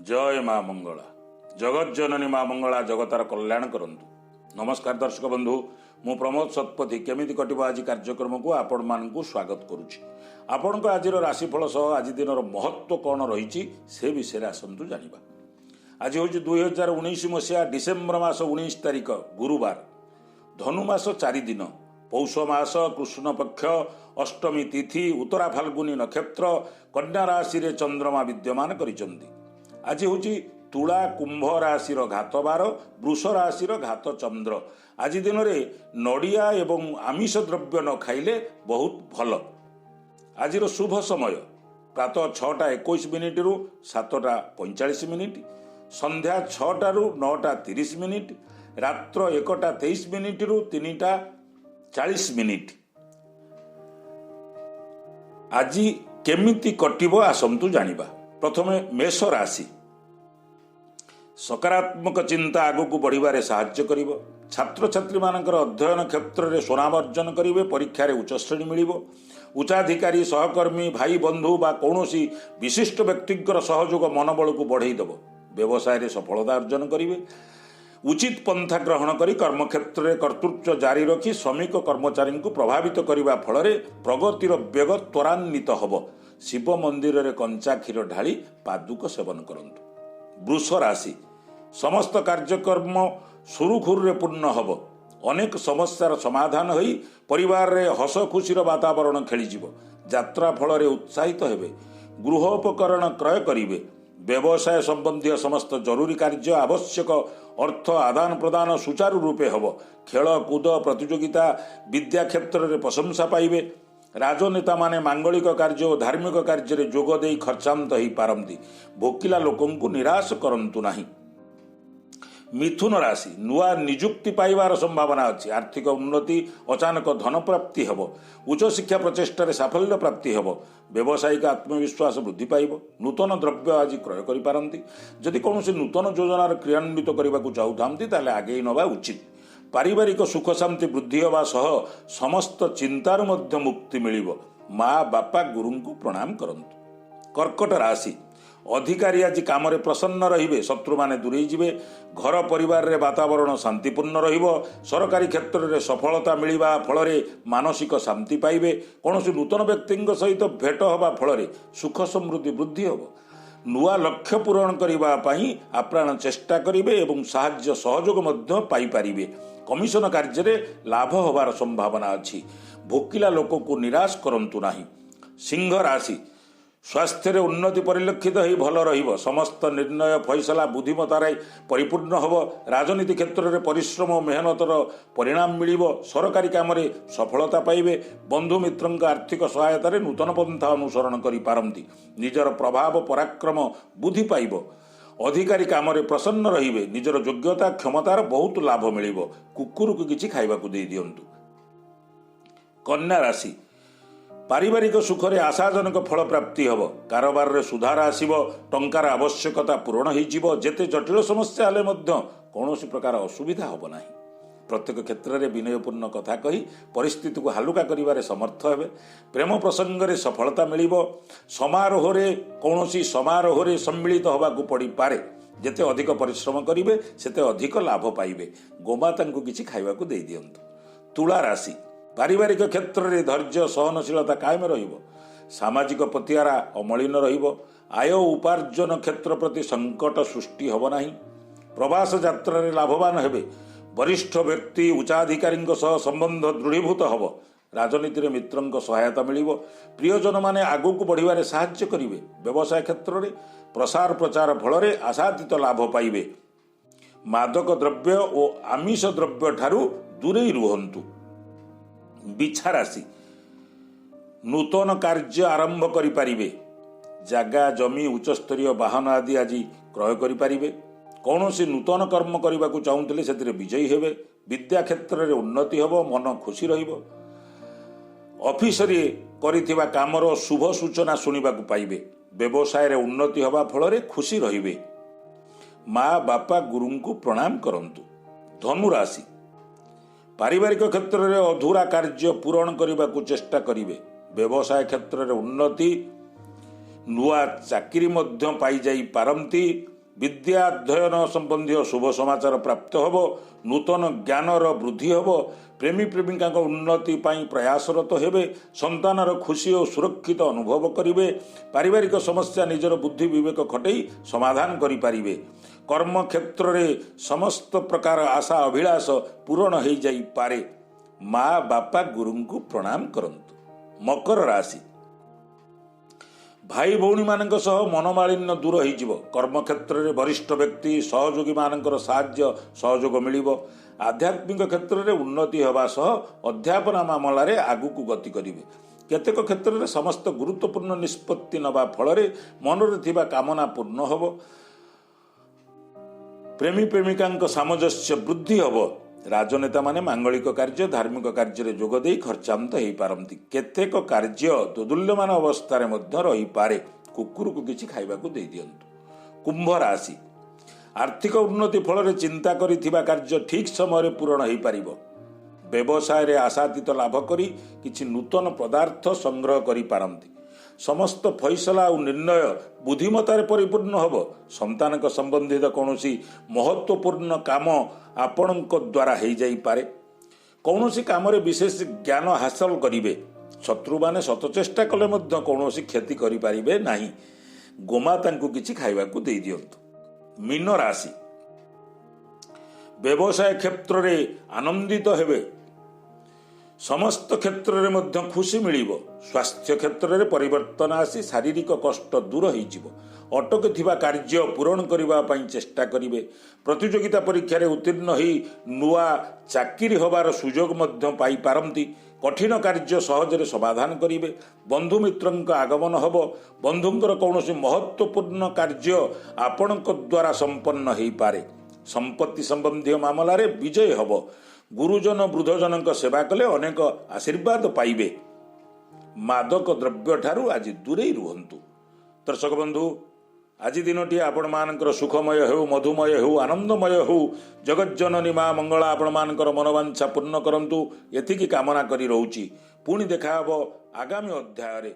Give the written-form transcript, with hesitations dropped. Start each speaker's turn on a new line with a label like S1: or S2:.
S1: जय माँ मंगला जगत जननी माँ मंगला जगतार कल्याण करंतु। नमस्कार दर्शक बंधु, मु प्रमोद शतपथी केमिति कटिबो आज कार्यक्रम को आपण मानकु स्वागत करुछि। आपणक आजिर राशिफल सह आज दिन महत्व कौन रही से विषय आसतु जानिबा। आज हूँ 2019 मसीहा डिसेम्बर मास 19 तारिख गुरुवार, धनुमास 4 दिन, पौष मास कृष्ण पक्ष अष्टमी तिथि, उत्तरा फाल्गुनी नक्षत्र, कन्या राशि रे चंद्रमा विद्यमान करिसंती। आज हूँ तुला कुंभ राशि घात बार, वृष राशि घात चंद्र। आज दिन में नड़िया एवं आमिष द्रव्य न खाइले बहुत भल। आज शुभ समय प्रातः 6:21 रु 7:45, संध्या 6 रु 9:30, रात्र 1:23 रु 3:40। आज केमिति कटिबो आसंतु जानिबा। प्रथमे मेष राशि। सकारात्मक चिंता आगु को बढ़िबारे साहाय्य करिवो। छात्र छात्री मानकर अध्ययन क्षेत्र में सुनाम अर्जन करिवे। परीक्षा रे उच्च श्रेणी मिलिवो। उच्चाधिकारी, सहकर्मी, भाई बंधु बा कौनसी विशिष्ट व्यक्तिकर सहयोग मनोबल को बढ़ई देव। व्यवसाय रे सफलता अर्जन करिवे। उचित पंथा ग्रहण करी कर्मक्षेत्र में कर्तृत्व जारी रखी श्रमिक कर्मचारी को प्रभावित करने फल प्रगतिर वेग त्वरान्वित हब। शिव मंदिर रे कंचा क्षीर ढाली पादुक सेवन करंतु। वृष राशि। समस्त कार्यक्रम सुरुखुरु पूर्ण हब। अनेक समस्यार समाधान होई परिवार रे हस खुशीर वातावरण खेलीजिव। यात्रा फल रे उत्साहित हेबे। गृहोपकरण क्रय करिवे। व्यवसाय संबंधी समस्त जरूरी कार्य आवश्यक अर्थ आदान प्रदान सुचारू रूपे हब। खेल कूद प्रतियोगिता विद्या क्षेत्र में प्रशंसा पाइबे। राजनेता माने मांगलिक कार्य और धार्मिक कार्य रे जोग देई खर्चांत हो पारंती। भोकिला लोकं को निराश करंतु नाही। मिथुन राशि। नुआ निजुक्ति पाइबार संभावना अच्छी। आर्थिक उन्नति, अचानक धन प्राप्ति हेब। उच्च शिक्षा प्रचेष्टा साफल्य प्राप्ति हेब। व्यावसायिक आत्मविश्वास वृद्धि पाइब। नूतन द्रव्य आज क्रय करि पारंती। जदि कौनसी नूतन योजनार क्रियान्वित करने को चाहूथांती ताले आगे नवा उचित। पारिवारिक सुख शांति वृद्धि होगा सह समस्त चिंतार मध्य मुक्ति मिलिब। माँ बापा गुरु को प्रणाम करंतु। कर्कट राशि। अधिकारी आज काम रे प्रसन्न रहिबे। शत्रु माने दूरेई जिवे। घर परिवार रे वातावरण शांतिपूर्ण रहिबो। सरकारी क्षेत्र रे सफलता मिलिबा फल रे मानसिक शांति पाइबे। कौनसी नूतन व्यक्ति सहित भेट होबा फल रे सुख समृद्धि वृद्धि होबो। नुआ लक्ष्य पूरण करिबा पई आप्राण चेष्टा करिवे एवं साहाय्य सहयोग मध्य पाई पारिबे। कमिशन कार्य रे लाभ होबार संभावना अछि। भोकिला लोक को निराश करंतु नाही। सिंह राशि। स्वास्थ्य रे उन्नति परिलक्षित ही भल रहिब। समस्त निर्णय फैसला बुद्धिमतार परिपूर्ण हब। राजनीति क्षेत्र में परिश्रम और मेहनतर परिणाम मिलिब। सरकारी काम रे सफलता पाइबे। बंधु मित्रंक आर्थिक सहायता रे नूतन पंथा अनुसरण करि पारंती। निजर प्रभाव पराक्रम बुद्धि पाइब। अधिकारी काम रे प्रसन्न रहिबे। निजर योग्यता क्षमतार बहुत लाभ मिलिब। कुकुर को किछि खाइबाकु देई दियंतु। कन्या राशि। पारिवारिक सुख रे आशाजनक फल प्राप्ति हब। कारोबार रे सुधार आसीब। टंकार आवश्यकता पूरण होइजिब। जेते जटिल समस्या हेले मध्य कौनसी प्रकार असुविधा हब नाही। प्रत्येक क्षेत्र में विनयपूर्ण कथा कही परिस्थिति को हालुका करिबारे समर्थ हेबे। प्रेम प्रसंग रे सफलता मिलिब। समारोह रे कौनसी समारोह रे सम्मिलित होबाकु पड़ी पारे। जेते अधिक परिश्रम करिवे सेते अधिक लाभ पाइबे। गोमाता को किछि खाइबाकु देई दियंतु। तुला राशि। पारिवारिक क्षेत्र में धैर्य सहनशीलता कायम रहिब। सामाजिक पतियारा अमलिन रहिब। आय उपार्जन क्षेत्र प्रति संकट सृष्टि हब नाही। प्रवास यात्रा रे लाभवान हेबे। वरिष्ठ व्यक्ति उच्चाधिकारी सह संबंध दृढ़ीभूत हब। राजनीति रे मित्रंक सहायता मिलिब। प्रियजन माने आगु को बढ़िबारे साहाय्य करिवे। व्यवसाय क्षेत्र में प्रसार प्रचार फल रे आशातीत लाभ पाइबे। मादक द्रव्य और आमिष द्रव्य ठारू दूरेई रुहंतु। बिछा राशि। नूतन कार्य आरंभ करि पारिबे। जागा जमी उच्चस्तरीय वाहन आदि आज क्रय करि पारिबे। कौनसी नूतन कर्म करने को चाहूले से विजयी हेबे। विद्या क्षेत्र में उन्नति हब। मन खुशी रहिबो। ऑफिस रे करिथिबा कामर शुभ सूचना सुनिबा को पाइबे। व्यवसाय रे उन्नति हवा फल रे खुशी रहिबे। माँ बापा गुरु को प्रणाम करंतु। धनु राशि। पारिवारिक क्षेत्र में अधूरा कार्य पूरण करने को चेष्टा करिवे। व्यवसाय क्षेत्र में उन्नति ନୂଆ ଚାକିରି ମଧ୍ୟ ପାଇଯାଇ ପାରନ୍ତି। ବିଦ୍ୟା ଅଧ୍ୟୟନ ସମ୍ବନ୍ଧୀୟ ଶୁଭ ସମାଚାର ପ୍ରାପ୍ତ ହେବ। ନୂତନ ଜ୍ଞାନର ବୃଦ୍ଧି ହେବ। ପ୍ରେମୀ ପ୍ରେମିକାଙ୍କ ଉନ୍ନତି ପାଇଁ ପ୍ରୟାସରତ ହେବେ। ସନ୍ତାନର ଖୁସି ଓ ସୁରକ୍ଷିତ ଅନୁଭବ କରିବେ। ପାରିବାରିକ ସମସ୍ୟା ନିଜର ବୁଦ୍ଧି ବିବେକ ଖଟେଇ ସମାଧାନ କରିପାରିବେ। କର୍ମକ୍ଷେତ୍ରରେ ସମସ୍ତ ପ୍ରକାର ଆଶା ଅଭିଳାଷ ପୂରଣ ହୋଇଯାଇପାରେ। ମା ବାପା ଗୁରୁଙ୍କୁ ପ୍ରଣାମ କରନ୍ତୁ। ମକର ରାଶି, ଭାଇ ଭଉଣୀମାନଙ୍କ ସହ ମନମାଳିନ୍ୟ ଦୂର ହୋଇଯିବ। କର୍ମକ୍ଷେତ୍ରରେ ବରିଷ୍ଠ ବ୍ୟକ୍ତି ସହଯୋଗୀମାନଙ୍କର ସାହାଯ୍ୟ ସହଯୋଗ ମିଳିବ। ଆଧ୍ୟାତ୍ମିକ କ୍ଷେତ୍ରରେ ଉନ୍ନତି ହେବା ସହ ଅଧ୍ୟାପନା ମାମଲାରେ ଆଗକୁ ଗତି କରିବେ। କେତେକ କ୍ଷେତ୍ରରେ ସମସ୍ତ ଗୁରୁତ୍ୱପୂର୍ଣ୍ଣ ନିଷ୍ପତ୍ତି ନେବା ଫଳରେ ମନରେ ଥିବା କାମନା ପୂର୍ଣ୍ଣ ହେବ। ପ୍ରେମୀ ପ୍ରେମିକାଙ୍କ ସାମଞ୍ଜସ୍ୟ ବୃଦ୍ଧି ହେବ। ରାଜନେତାମାନେ ମାଙ୍ଗଳିକ କାର୍ଯ୍ୟ ଧାର୍ମିକ କାର୍ଯ୍ୟରେ ଯୋଗ ଦେଇ ଖର୍ଚ୍ଚାନ୍ତ ହୋଇପାରନ୍ତି। କେତେକ କାର୍ଯ୍ୟ ଦୋଦୁଲ୍ୟମାନ ଅବସ୍ଥାରେ ମଧ୍ୟ ରହିପାରେ। କୁକୁରକୁ କିଛି ଖାଇବାକୁ ଦେଇଦିଅନ୍ତୁ। କୁମ୍ଭ ରାଶି, ଆର୍ଥିକ ଉନ୍ନତି ଫଳରେ ଚିନ୍ତା କରିଥିବା କାର୍ଯ୍ୟ ଠିକ୍ ସମୟରେ ପୂରଣ ହୋଇପାରିବ। ବ୍ୟବସାୟରେ ଆଶାତୀତ ଲାଭ କରି କିଛି ନୂତନ ପଦାର୍ଥ ସଂଗ୍ରହ କରିପାରନ୍ତି। ସମସ୍ତ ଫଇସଲା ଓ ନିର୍ଣ୍ଣୟ ବୁଦ୍ଧିମତାରେ ପରିପୂର୍ଣ୍ଣ ହେବ। ସନ୍ତାନଙ୍କ ସମ୍ବନ୍ଧିତ କୌଣସି ମହତ୍ତ୍ୱପୂର୍ଣ୍ଣ କାମ ଆପଣଙ୍କ ଦ୍ୱାରା ହୋଇଯାଇପାରେ। କୌଣସି କାମରେ ବିଶେଷ ଜ୍ଞାନ ହାସଲ କରିବେ। ଶତ୍ରୁମାନେ ଶତଚେଷ୍ଟା କଲେ ମଧ୍ୟ କୌଣସି କ୍ଷତି କରିପାରିବେ ନାହିଁ। ଗୋମାତାଙ୍କୁ କିଛି ଖାଇବାକୁ ଦେଇଦିଅନ୍ତୁ। ମୀନ ରାଶି, ବ୍ୟବସାୟ କ୍ଷେତ୍ରରେ ଆନନ୍ଦିତ ହେବେ। ସମସ୍ତ କ୍ଷେତ୍ରରେ ମଧ୍ୟ ଖୁସି ମିଳିବ। ସ୍ୱାସ୍ଥ୍ୟ କ୍ଷେତ୍ରରେ ପରିବର୍ତ୍ତନ ଆସି ଶାରୀରିକ କଷ୍ଟ ଦୂର ହୋଇଯିବ। ଅଟକିଥିବା କାର୍ଯ୍ୟ ପୂରଣ କରିବା ପାଇଁ ଚେଷ୍ଟା କରିବେ। ପ୍ରତିଯୋଗିତା ପରୀକ୍ଷାରେ ଉତ୍ତୀର୍ଣ୍ଣ ହୋଇ ନୂଆ ଚାକିରି ହେବାର ସୁଯୋଗ ମଧ୍ୟ ପାଇପାରନ୍ତି। କଠିନ କାର୍ଯ୍ୟ ସହଜରେ ସମାଧାନ କରିବେ। ବନ୍ଧୁମିତ୍ରଙ୍କ ଆଗମନ ହେବ। ବନ୍ଧୁଙ୍କର କୌଣସି ମହତ୍ତ୍ୱପୂର୍ଣ୍ଣ କାର୍ଯ୍ୟ ଆପଣଙ୍କ ଦ୍ୱାରା ସମ୍ପନ୍ନ ହୋଇପାରେ। ସମ୍ପତ୍ତି ସମ୍ବନ୍ଧୀୟ ମାମଲାରେ ବିଜୟ ହେବ। ଗୁରୁଜନ ବୃଦ୍ଧଜନଙ୍କ ସେବା କଲେ ଅନେକ ଆଶୀର୍ବାଦ ପାଇବେ। ମାଦକ ଦ୍ରବ୍ୟଠାରୁ ଆଜି ଦୂରେଇ ରୁହନ୍ତୁ। ଦର୍ଶକ ବନ୍ଧୁ, ଆଜି ଦିନଟି ଆପଣମାନଙ୍କର ସୁଖମୟ ହେଉ, ମଧୁମୟ ହେଉ, ଆନନ୍ଦମୟ ହେଉ। ଜଗଜ୍ଜନନୀ ମା ମଙ୍ଗଳା ଆପଣମାନଙ୍କର ମନୋବାଞ୍ଛା ପୂର୍ଣ୍ଣ କରନ୍ତୁ। ଏତିକି କାମନା କରି ରହୁଛି। ପୁଣି ଦେଖାହେବ ଆଗାମୀ ଅଧ୍ୟାୟରେ।